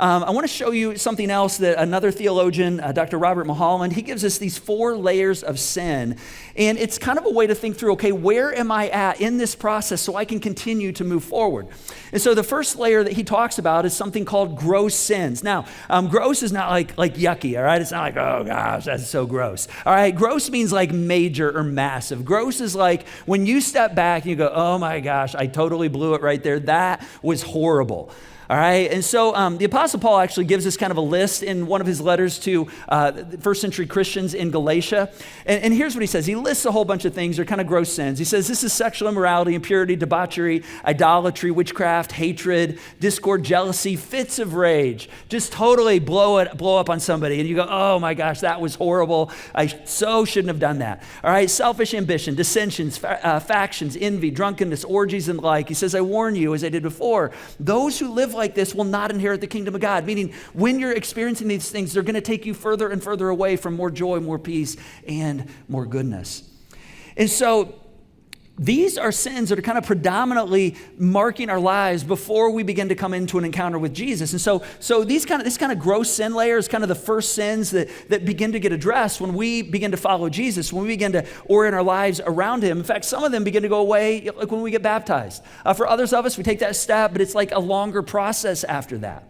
I want to show you something else that another theologian, Dr. Robert Mulholland, he gives us these 4 layers of sin. And it's kind of a way to think through, okay, where am I at in this process so I can continue to move forward? And so the first layer that he talks about is something called gross sins. Now, gross is not like yucky, all right? It's not like, oh gosh, that's so gross. All right, gross means like major or massive. Gross is like when you step back and you go, oh my gosh, I totally blew it right there. That was horrible. All right, and so the Apostle Paul actually gives us kind of a list in one of his letters to first century Christians in Galatia. And here's what he says. He lists a whole bunch of things. They're kind of gross sins. He says this is sexual immorality, impurity, debauchery, idolatry, witchcraft, hatred, discord, jealousy, fits of rage. Just totally blow up on somebody. And you go, oh my gosh, that was horrible. I so shouldn't have done that. All right, selfish ambition, dissensions, factions, envy, drunkenness, orgies, and the like. He says, I warn you, as I did before, those who live like this will not inherit the kingdom of God. Meaning, when you're experiencing these things, they're going to take you further and further away from more joy, more peace, and more goodness. And so these are sins that are kind of predominantly marking our lives before we begin to come into an encounter with Jesus. And so this kind of gross sin layer is kind of the first sins that begin to get addressed when we begin to follow Jesus, when we begin to orient our lives around him. In fact, some of them begin to go away like when we get baptized. For others of us, we take that step, but it's like a longer process after that.